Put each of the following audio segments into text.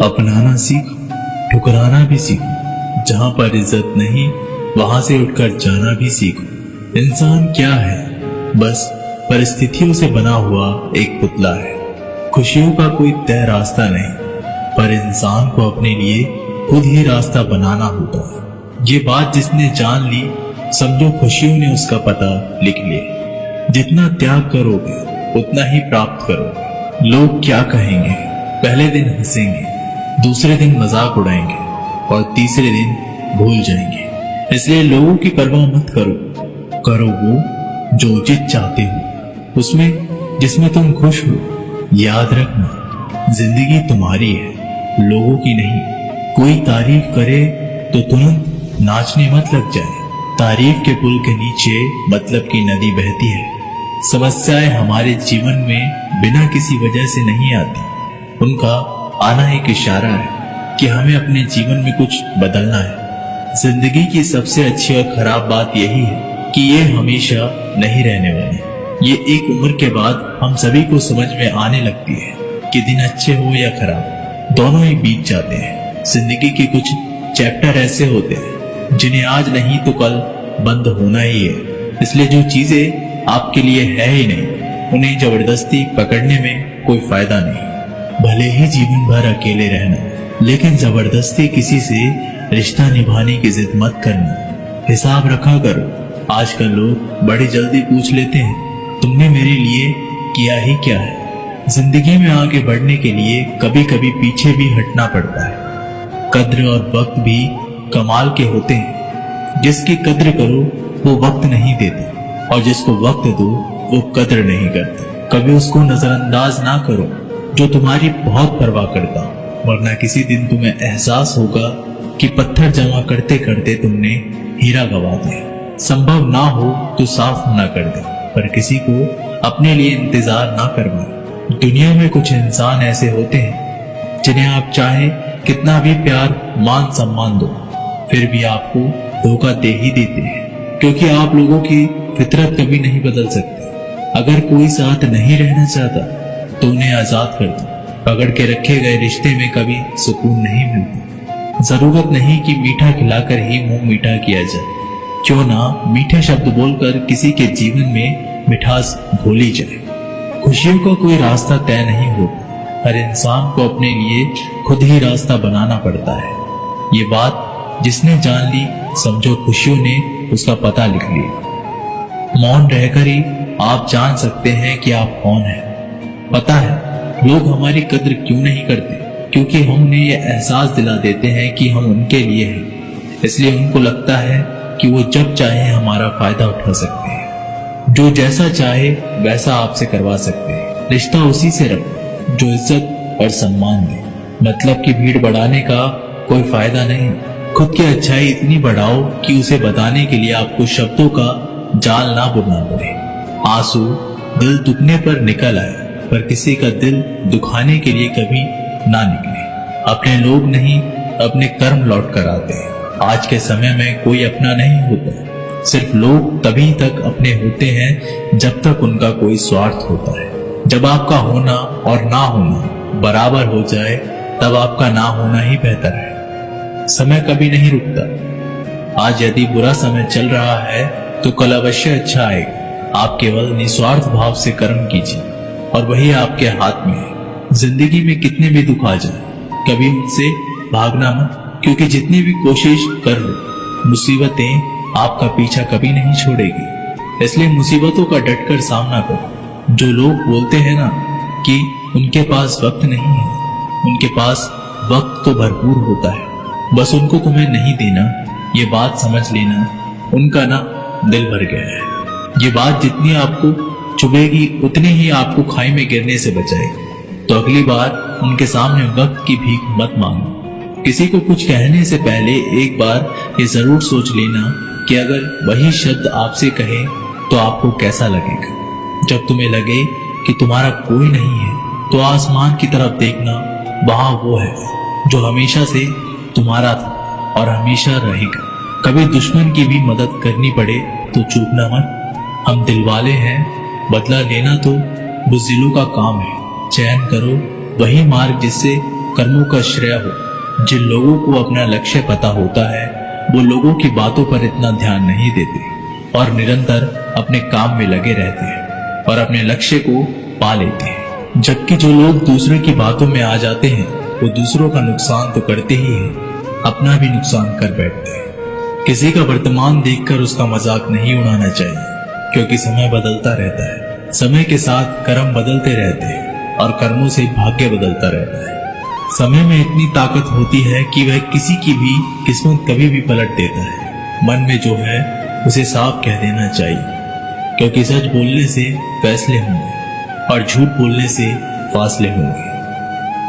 अपनाना सीखो, ठुकराना भी सीखो। जहां पर इज्जत नहीं वहां से उठकर जाना भी सीखो। इंसान क्या है? बस परिस्थितियों से बना हुआ एक पुतला है। खुशियों का कोई तय रास्ता नहीं, पर इंसान को अपने लिए खुद ही रास्ता बनाना होता है। ये बात जिसने जान ली, समझो खुशियों ने उसका पता लिख लिया। जितना त्याग करोगे उतना ही प्राप्त करोगे। लोग क्या कहेंगे? पहले दिन हंसेंगे, दूसरे दिन मजाक उड़ाएंगे और तीसरे दिन भूल जाएंगे। इसलिए लोगों की परवाह मत करो, करो वो जो उचित चाहते हो, उसमें जिसमें तुम खुश हो। याद रखना, जिंदगी तुम्हारी है, लोगों की नहीं। कोई तारीफ करे तो तुरंत नाचने मत लग जाए। तारीफ के पुल के नीचे मतलब की नदी बहती है। समस्याएं हमारे जीवन में बिना किसी वजह से नहीं आती। उनका आना एक इशारा है कि हमें अपने जीवन में कुछ बदलना है। जिंदगी की सबसे अच्छी और खराब बात यही है कि ये हमेशा नहीं रहने वाली। ये एक उम्र के बाद हम सभी को समझ में आने लगती है कि दिन अच्छे हो या खराब, दोनों ही बीत जाते हैं। जिंदगी के कुछ चैप्टर ऐसे होते हैं जिन्हें आज नहीं तो कल बंद होना ही है। इसलिए जो चीजें आपके लिए है ही नहीं, उन्हें जबरदस्ती पकड़ने में कोई फायदा नहीं। भले ही जीवन भर अकेले रहना, लेकिन जबरदस्ती किसी से रिश्ता निभाने की जिद मत करना। हिसाब रखा करो। आजकल लोग बड़ी जल्दी पूछ लेते हैं, तुमने मेरे लिए किया ही क्या है? जिंदगी में आगे बढ़ने के लिए कभी कभी पीछे भी हटना पड़ता है। कद्र और वक्त भी कमाल के होते हैं। जिसकी कद्र करो वो वक्त नहीं देते, और जिसको वक्त दो वो कद्र नहीं करते। कभी उसको नजरअंदाज ना करो जो तुम्हारी बहुत परवाह करता, वरना किसी दिन तुम्हें एहसास होगा कि पत्थर जमा करते करते तुमने हीरा गवा दिया। संभव ना हो तो साफ ना कर दे, पर किसी को अपने लिए इंतजार ना करवाए। दुनिया में कुछ इंसान ऐसे होते हैं जिन्हें आप चाहे कितना भी प्यार मान सम्मान दो, फिर भी आपको धोखा दे ही देते हैं, क्योंकि आप लोगों की फितरत कभी नहीं बदल सकती। अगर कोई साथ नहीं रहना चाहता तो उन्हें आजाद कर दो। पकड़ के रखे गए रिश्ते में कभी सुकून नहीं मिलता। जरूरत नहीं कि मीठा खिलाकर ही मुंह मीठा किया जाए। क्यों ना मीठे शब्द बोलकर किसी के जीवन में मिठास घोली जाए। खुशियों का कोई रास्ता तय नहीं होता। हर इंसान को अपने लिए खुद ही रास्ता बनाना पड़ता है। ये बात जिसने जान ली, समझो खुशियों ने उसका पता लिख लिया। मौन रहकर ही आप जान सकते हैं कि आप कौन हैं। पता है लोग हमारी कद्र क्यों नहीं करते? क्योंकि हम उन्हें यह एहसास दिला देते हैं कि हम उनके लिए हैं। इसलिए उनको लगता है कि वो जब चाहे हमारा फायदा उठा सकते हैं, जो जैसा चाहे वैसा आपसे करवा सकते हैं। रिश्ता उसी से रखो जो इज्जत और सम्मान दे। मतलब की भीड़ बढ़ाने का कोई फायदा नहीं। खुद की अच्छाई इतनी बढ़ाओ कि उसे बताने के लिए आपको शब्दों का जाल ना बुनना पड़े। आंसू दिल दुखने पर निकल आए, पर किसी का दिल दुखाने के लिए कभी ना निकले। अपने लोग नहीं, अपने कर्म लौट कर आते हैं। आज के समय में कोई अपना नहीं होता। सिर्फ लोग तभी तक अपने होते हैं जब तक उनका कोई स्वार्थ होता है। जब आपका होना और ना होना बराबर हो जाए, तब आपका ना होना ही बेहतर है। समय कभी नहीं रुकता। आज यदि बुरा समय चल रहा है तो कल अवश्य अच्छा आएगा। आप केवल निस्वार्थ भाव से कर्म कीजिए और वही आपके हाथ में है। जिंदगी में कितने भी दुख आ जाए, कभी उनसे भागना मत, क्योंकि जितनी भी कोशिश कर लो, मुसीबतें आपका पीछा कभी नहीं छोड़ेगी। इसलिए मुसीबतों का डटकर सामना करो। जो लोग बोलते हैं ना कि उनके पास वक्त नहीं है, उनके पास वक्त तो भरपूर होता है, बस उनको तुम्हें नहीं देना। ये बात समझ लेना, उनका ना दिल भर गया है। ये बात जितनी आपको चुभेगी उतनी ही आपको खाई में गिरने से बचाएगी। तो अगली बार उनके सामने वक्त की भीख मत मांगो। किसी को कुछ कहने से पहले एक बार ये जरूर सोच लेना कि अगर वही शब्द आपसे कहे तो आपको कैसा लगेगा। जब तुम्हें लगे कि तुम्हारा कोई नहीं है, तो आसमान की तरफ देखना, वहां वो है जो हमेशा से तुम्हारा था और हमेशा रहेगा। कभी दुश्मन की भी मदद करनी पड़े तो चूकना मत। हम दिलवाले हैं, बदला लेना तो बुज़दिलों का काम है। चयन करो वही मार्ग जिससे कर्मों का श्रेय हो। जिन लोगों को अपना लक्ष्य पता होता है वो लोगों की बातों पर इतना ध्यान नहीं देते और निरंतर अपने काम में लगे रहते हैं और अपने लक्ष्य को पा लेते हैं। जबकि जो लोग दूसरे की बातों में आ जाते हैं वो दूसरों का नुकसान तो करते ही हैं, अपना भी नुकसान कर बैठते हैं। किसी का वर्तमान देखकर उसका मजाक नहीं उड़ाना चाहिए, क्योंकि समय बदलता रहता है। समय के साथ कर्म बदलते रहते हैं और कर्मों से भाग्य बदलता रहता है। समय में इतनी ताकत होती है कि वह किसी की भी किस्मत कभी भी पलट देता है। मन में जो है उसे साफ कह देना चाहिए, क्योंकि सच बोलने से फैसले होंगे और झूठ बोलने से फासले होंगे।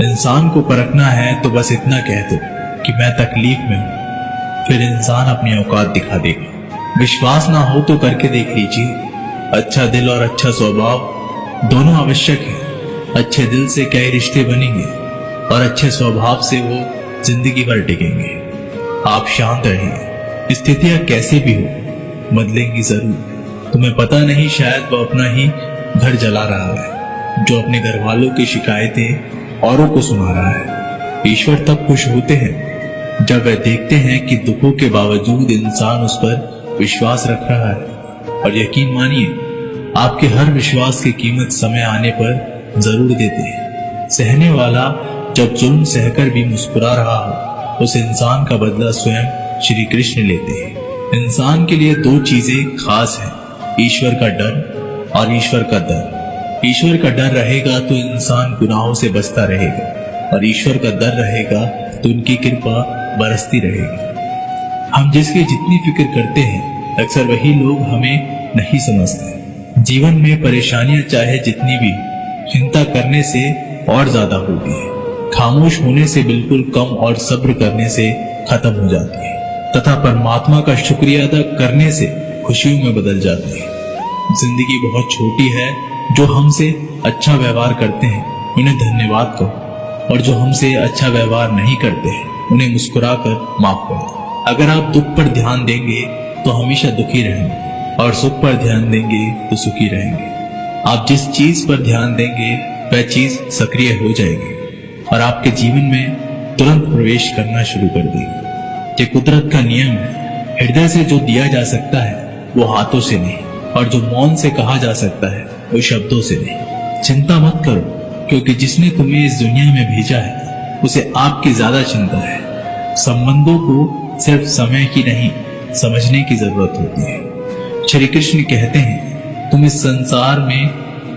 इंसान को परखना है तो बस इतना कह दो कि मैं तकलीफ में हूं, फिर इंसान अपनी औकात दिखा देगा। विश्वास ना हो तो करके देख लीजिए। अच्छा दिल और अच्छा स्वभाव दोनों आवश्यक है। अच्छे दिल से कई रिश्ते बनेंगे और अच्छे स्वभाव से वो जिंदगी भर टिकेंगे। आप शांत रहिए, स्थितियां कैसे भी हो बदलेंगी जरूर। तुम्हें पता नहीं, शायद वो अपना ही घर जला रहा है, जो अपने घर वालों की शिकायतें औरों को सुना रहा है। ईश्वर तब खुश होते हैं जब वह देखते हैं कि दुखों के बावजूद इंसान उस पर विश्वास रख रहा है। और यकीन मानिए, आपके हर विश्वास की कीमत समय आने पर जरूर देते हैं। सहने वाला जब जुल्म सहकर भी मुस्कुरा रहा हो, उस इंसान का बदला स्वयं श्री कृष्ण लेते हैं। इंसान के लिए दो चीजें खास हैं, ईश्वर का डर और ईश्वर का दर। ईश्वर का डर रहेगा तो इंसान गुनाहों से बचता रहेगा और ईश्वर का डर रहेगा तो उनकी कृपा बरसती रहेगी। हम जिसकी जितनी फिक्र करते हैं, अक्सर वही लोग हमें नहीं समझते। जीवन में परेशानियां चाहे जितनी भी, चिंता करने से और ज्यादा होती है। खामोश होने से बिल्कुल कम और सब्र करने से खत्म हो जाती है, तथा परमात्मा का शुक्रिया अदा करने से खुशियों में बदल जाती है। जिंदगी बहुत छोटी है। जो हमसे अच्छा व्यवहार करते हैं उन्हें धन्यवाद कहो, और जो हमसे अच्छा व्यवहार नहीं करते हैं उन्हें मुस्कुराकर माफ करो। अगर आप दुख पर ध्यान देंगे तो हमेशा दुखी रहेंगे, और सुख पर ध्यान देंगे तो सुखी रहेंगे। आप जिस चीज पर ध्यान देंगे वह चीज सक्रिय हो जाएगी और आपके जीवन में तुरंत प्रवेश करना शुरू कर देगी। ये कुदरत का नियम है। हृदय से जो दिया जा सकता है वो हाथों से नहीं, और जो मौन से कहा जा सकता है वो शब्दों से नहीं। चिंता मत करो, क्योंकि जिसने तुम्हें इस दुनिया में भेजा है उसे आपकी ज्यादा चिंता है। संबंधों को सिर्फ समय की नहीं, समझने की जरूरत होती है। श्री कृष्ण कहते हैं, तुम इस संसार में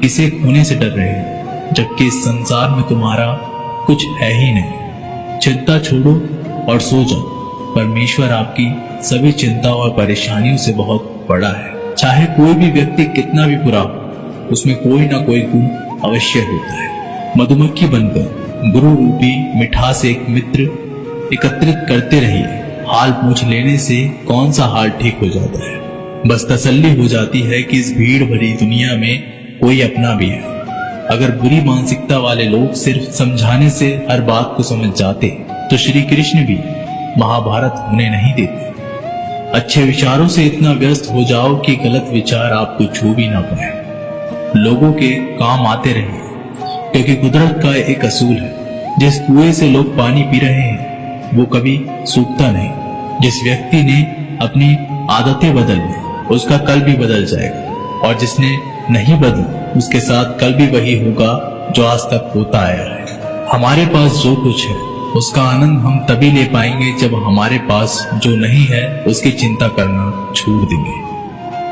किसे खोने से डर रहे हो, जबकि इस संसार में तुम्हारा कुछ है ही नहीं। चिंता छोड़ो और सो जाओ। परमेश्वर आपकी सभी चिंता और परेशानियों से बहुत बड़ा है। चाहे कोई भी व्यक्ति कितना भी बुरा हो, उसमें कोई ना कोई गुण अवश्य होता है। मधुमक्खी बनकर गुरु रूपी मिठास एक मित्र एकत्रित करते रहिए। हाल पूछ लेने से कौन सा हाल ठीक हो जाता है। बस तसल्ली हो जाती है कि इस भीड़ भरी दुनिया में कोई अपना भी है। अगर बुरी मानसिकता वाले लोग सिर्फ समझाने से हर बात को समझ जाते तो श्री कृष्ण भी महाभारत होने नहीं देते। अच्छे विचारों से इतना व्यस्त हो जाओ कि गलत विचार आपको छू भी ना पाए। लोगों के काम आते रहिए, क्योंकि कुदरत का एक असूल है, जिस कुएं से लोग पानी पी रहे हैं वो कभी सूखता नहीं। जिस व्यक्ति ने अपनी आदतें बदल ली उसका कल भी बदल जाएगा, और जिसने नहीं बदली उसके साथ कल भी वही होगा जो आज तक होता आया है। हमारे पास जो कुछ है उसका आनंद हम तभी ले पाएंगे जब हमारे पास जो नहीं है उसकी चिंता करना छोड़ देंगे।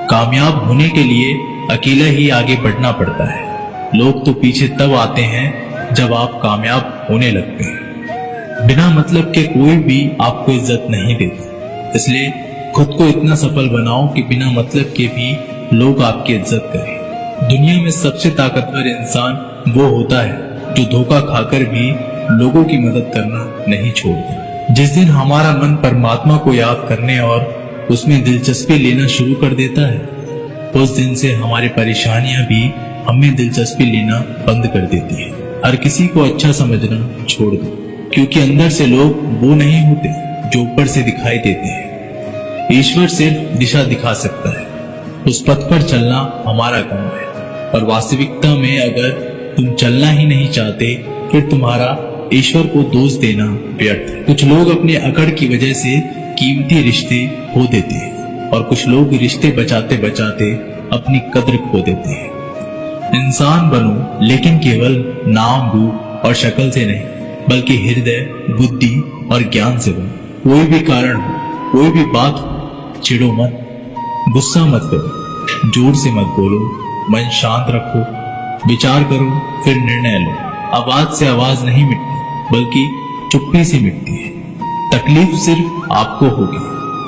कामयाब होने के लिए अकेला ही आगे बढ़ना पड़ता है। लोग तो पीछे तब आते हैं जब आप कामयाब होने लगते हैं। बिना मतलब के कोई भी आपको इज्जत नहीं देता, इसलिए खुद को इतना सफल बनाओ कि बिना मतलब के भी लोग आपकी इज्जत करें। दुनिया में सबसे ताकतवर इंसान वो होता है जो धोखा खाकर भी लोगों की मदद करना नहीं छोड़ता। जिस दिन हमारा मन परमात्मा को याद करने और उसमें दिलचस्पी लेना शुरू कर देता है, उस दिन से हमारी परेशानियां भी हमें दिलचस्पी लेना बंद कर देती है। हर किसी को अच्छा समझना छोड़ दो, क्योंकि अंदर से लोग वो नहीं होते जो ऊपर से दिखाई देते हैं। ईश्वर सिर्फ दिशा दिखा सकता है, उस पथ पर चलना हमारा काम है। और वास्तविकता में अगर तुम चलना ही नहीं चाहते फिर तुम्हारा ईश्वर को दोष देना व्यर्थ है। कुछ लोग अपने अकड़ की वजह से कीमती रिश्ते खो देते हैं और कुछ लोग रिश्ते बचाते बचाते अपनी कद्र खो देते हैं। इंसान बनो, लेकिन केवल नाम, रूप और शक्ल से नहीं, बल्कि हृदय, बुद्धि और ज्ञान से बनो। कोई भी कारण हो, कोई भी बात हो, चिढ़ो मत, गुस्सा मत करो, जोर से मत बोलो, मन शांत रखो, विचार करो, फिर निर्णय लो। आवाज से आवाज नहीं मिटती, बल्कि चुप्पी से मिटती है। तकलीफ सिर्फ आपको होगी,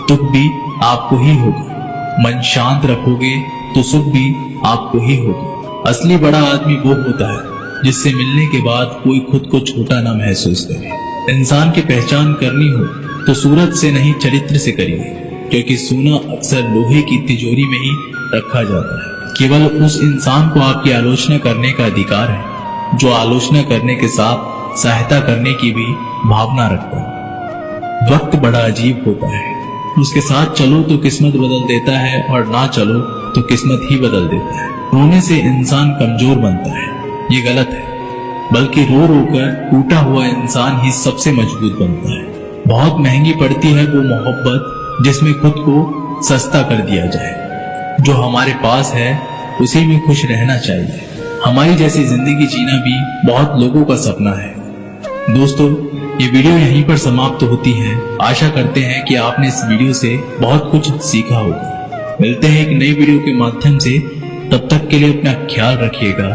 दुख भी आपको ही होगा। मन शांत रखोगे तो सुख भी आपको ही होगा। असली बड़ा आदमी वो होता है जिससे मिलने के बाद कोई खुद को छोटा ना महसूस करे। इंसान की पहचान करनी हो तो सूरत से नहीं, चरित्र से करिए, क्योंकि सोना अक्सर लोहे की तिजोरी में ही रखा जाता है। केवल उस इंसान को आपकी आलोचना करने का अधिकार है जो आलोचना करने के साथ सहायता करने की भी भावना रखता है। वक्त बड़ा अजीब होता है, उसके साथ चलो तो किस्मत बदल देता है और ना चलो तो किस्मत ही बदल देता है। रोने से इंसान कमजोर बनता है, ये गलत है, बल्कि रो रो कर टूटा हुआ इंसान ही सबसे मजबूत बनता है। बहुत महंगी पड़ती है वो मोहब्बत जिसमें खुद को सस्ता कर दिया जाए। जो हमारे पास है उसी में खुश रहना चाहिए। हमारी जैसी जिंदगी जीना भी बहुत लोगों का सपना है। दोस्तों, ये वीडियो यहीं पर समाप्त होती है। आशा करते हैं कि आपने इस वीडियो से बहुत कुछ सीखा होगा। मिलते हैं एक नई वीडियो के माध्यम से, तब तक के लिए अपना ख्याल रखिएगा।